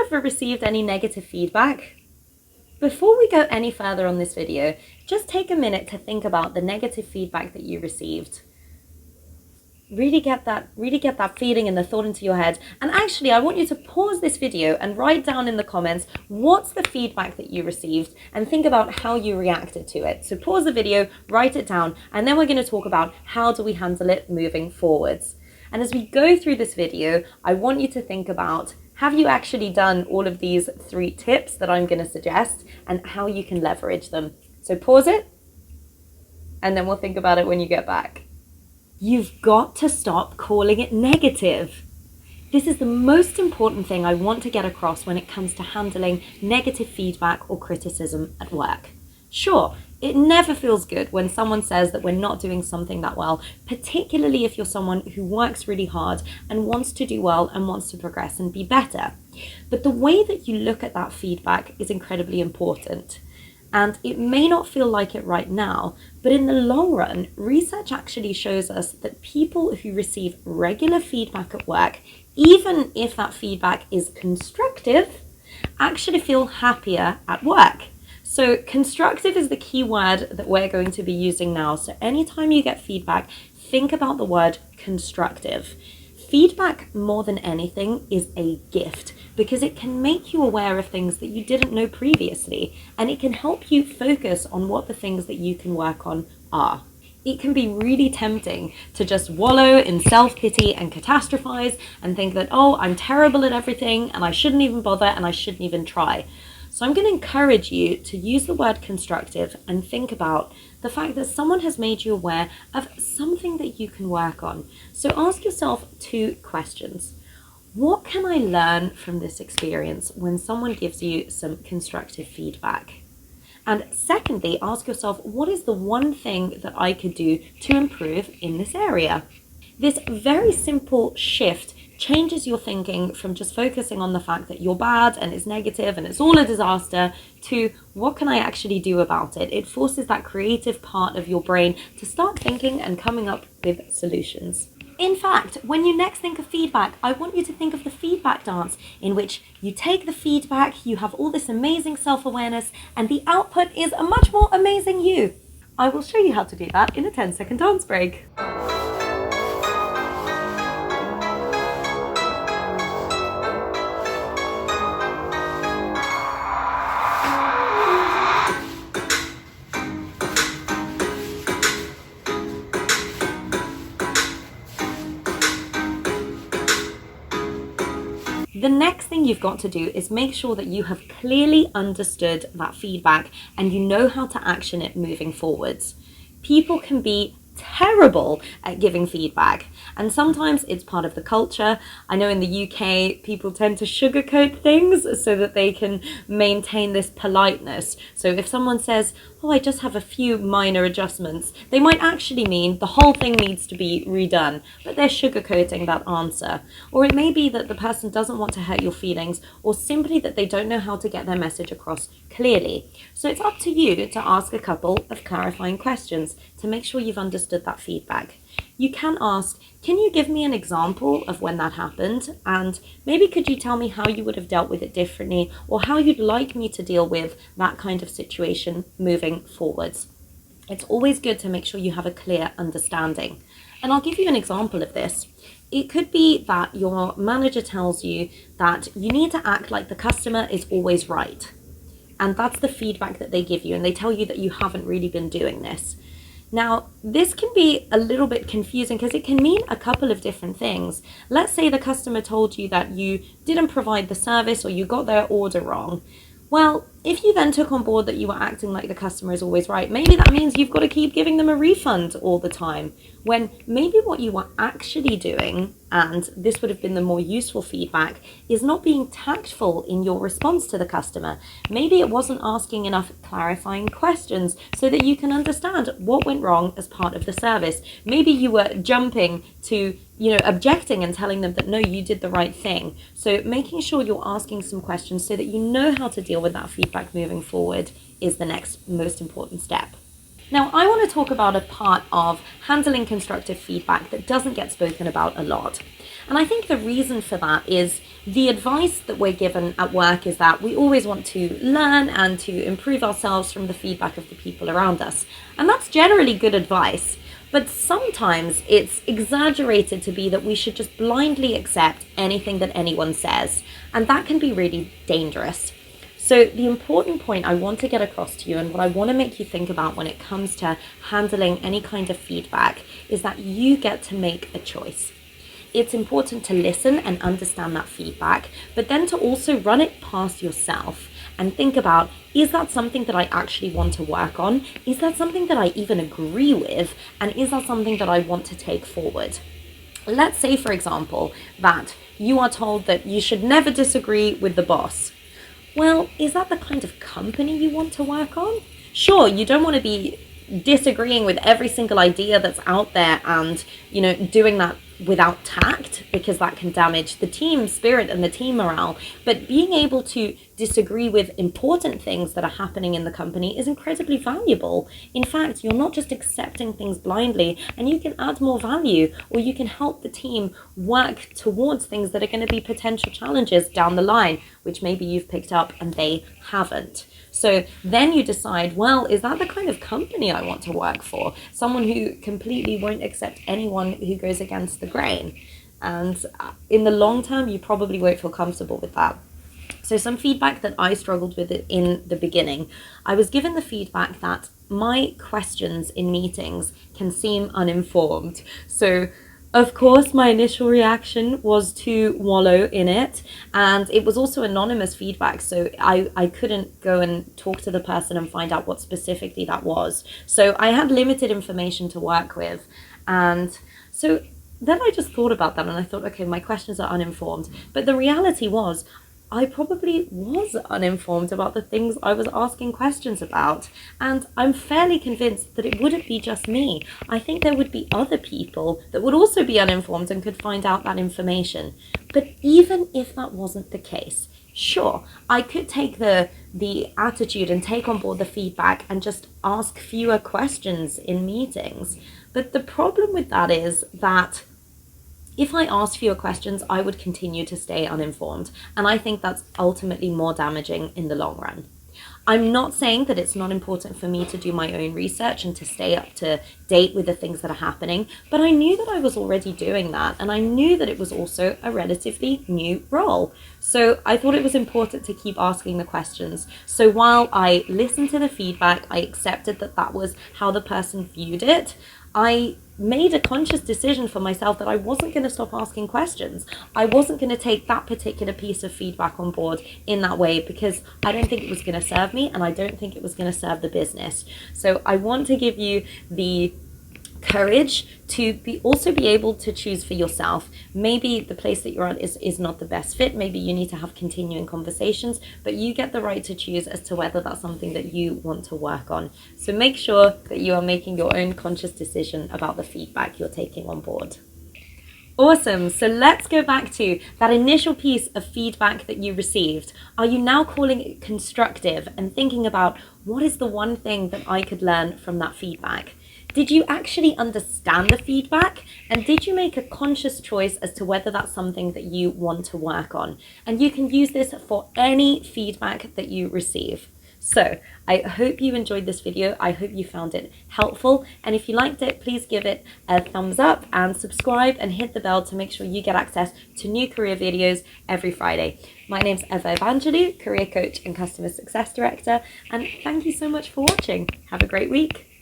ever received any negative feedback? Before we go any further on this video, just take a minute to think about the negative feedback that you received. Really get that feeling and the thought into your head. And actually, I want you to pause this video and write down in the comments what's the feedback that you received and think about how you reacted to it. So pause the video, write it down, and then we're going to talk about how do we handle it moving forwards. And as we go through this video, I want you to think about, have you actually done all of these 3 tips that I'm going to suggest and how you can leverage them? So pause it, and then we'll think about it when you get back. You've got to stop calling it negative. This is the most important thing I want to get across when it comes to handling negative feedback or criticism at work. Sure, it never feels good when someone says that we're not doing something that well, particularly if you're someone who works really hard and wants to do well and wants to progress and be better. But the way that you look at that feedback is incredibly important. And it may not feel like it right now, but in the long run, research actually shows us that people who receive regular feedback at work, even if that feedback is constructive, actually feel happier at work. So constructive is the key word that we're going to be using now. So anytime you get feedback, think about the word constructive. Feedback, more than anything, is a gift because it can make you aware of things that you didn't know previously, and it can help you focus on what the things that you can work on are. It can be really tempting to just wallow in self-pity and catastrophize and think that, oh, I'm terrible at everything and I shouldn't even bother and I shouldn't even try. So I'm going to encourage you to use the word constructive and think about the fact that someone has made you aware of something that you can work on. So ask yourself 2 questions. What can I learn from this experience when someone gives you some constructive feedback? And secondly, ask yourself, what is the one thing that I could do to improve in this area? This very simple shift changes your thinking from just focusing on the fact that you're bad and it's negative and it's all a disaster to what can I actually do about it? It forces that creative part of your brain to start thinking and coming up with solutions. In fact, when you next think of feedback, I want you to think of the feedback dance in which you take the feedback, you have all this amazing self-awareness, and the output is a much more amazing you. I will show you how to do that in a 10-second dance break. The next thing you've got to do is make sure that you have clearly understood that feedback and you know how to action it moving forwards. People can be terrible at giving feedback, and sometimes it's part of the culture. I know in the UK people tend to sugarcoat things so that they can maintain this politeness. So if someone says, oh, I just have a few minor adjustments, they might actually mean the whole thing needs to be redone, but they're sugarcoating that answer. Or it may be that the person doesn't want to hurt your feelings, or simply that they don't know how to get their message across clearly. So it's up to you to ask a couple of clarifying questions to make sure you've understood that feedback. You can ask, can you give me an example of when that happened? And maybe could you tell me how you would have dealt with it differently, or how you'd like me to deal with that kind of situation moving forwards? It's always good to make sure you have a clear understanding. And I'll give you an example of this. It could be that your manager tells you that you need to act like the customer is always right. And that's the feedback that they give you, and they tell you that you haven't really been doing this. Now, this can be a little bit confusing because it can mean a couple of different things. Let's say the customer told you that you didn't provide the service or you got their order wrong. Well, if you then took on board that you were acting like the customer is always right, maybe that means you've got to keep giving them a refund all the time, when maybe what you were actually doing, and this would have been the more useful feedback, is not being tactful in your response to the customer. Maybe it wasn't asking enough clarifying questions so that you can understand what went wrong as part of the service. Maybe you were jumping to, objecting and telling them that no, you did the right thing. So making sure you're asking some questions so that you know how to deal with that feedback moving forward is the next most important step. Now, I want to talk about a part of handling constructive feedback that doesn't get spoken about a lot. And I think the reason for that is the advice that we're given at work is that we always want to learn and to improve ourselves from the feedback of the people around us. And that's generally good advice. But sometimes it's exaggerated to be that we should just blindly accept anything that anyone says. And that can be really dangerous. So the important point I want to get across to you, and what I want to make you think about when it comes to handling any kind of feedback, is that you get to make a choice. It's important to listen and understand that feedback, but then to also run it past yourself and think about, is that something that I actually want to work on? Is that something that I even agree with? And is that something that I want to take forward? Let's say, for example, that you are told that you should never disagree with the boss. Well, is that the kind of company you want to work on? Sure, you don't want to be disagreeing with every single idea that's out there and, doing that without tact, because that can damage the team spirit and the team morale. But being able to disagree with important things that are happening in the company is incredibly valuable. In fact, you're not just accepting things blindly, and you can add more value, or you can help the team work towards things that are going to be potential challenges down the line, which maybe you've picked up and they haven't. So then you decide, well, is that the kind of company I want to work for? Someone who completely won't accept anyone who goes against the grain. And in the long term, you probably won't feel comfortable with that. So some feedback that I struggled with in the beginning, I was given the feedback that my questions in meetings can seem uninformed. So of course, my initial reaction was to wallow in it, and it was also anonymous feedback, so I couldn't go and talk to the person and find out what specifically that was. So I had limited information to work with, and so then I just thought about that and I thought, okay, my questions are uninformed. But the reality was, I probably was uninformed about the things I was asking questions about. And I'm fairly convinced that it wouldn't be just me. I think there would be other people that would also be uninformed and could find out that information. But even if that wasn't the case, sure, I could take the attitude and take on board the feedback and just ask fewer questions in meetings. But the problem with that is that if I asked fewer questions, I would continue to stay uninformed. And I think that's ultimately more damaging in the long run. I'm not saying that it's not important for me to do my own research and to stay up to date with the things that are happening, but I knew that I was already doing that, and I knew that it was also a relatively new role. So I thought it was important to keep asking the questions. So while I listened to the feedback, I accepted that that was how the person viewed it. I made a conscious decision for myself that I wasn't going to stop asking questions. I wasn't going to take that particular piece of feedback on board in that way, because I don't think it was going to serve me, and I don't think it was going to serve the business. So I want to give you the courage to also be able to choose for yourself. Maybe the place that you're at is not the best fit. Maybe you need to have continuing conversations, but you get the right to choose as to whether that's something that you want to work on. So make sure that you are making your own conscious decision about the feedback you're taking on board. Awesome. So let's go back to that initial piece of feedback that you received. Are you now calling it constructive and thinking about, what is the one thing that I could learn from that feedback? Did you actually understand the feedback? And did you make a conscious choice as to whether that's something that you want to work on? And you can use this for any feedback that you receive. So I hope you enjoyed this video. I hope you found it helpful. And if you liked it, please give it a thumbs up and subscribe and hit the bell to make sure you get access to new career videos every Friday. My name's Eva Evangelou, career coach and customer success director. And thank you so much for watching. Have a great week.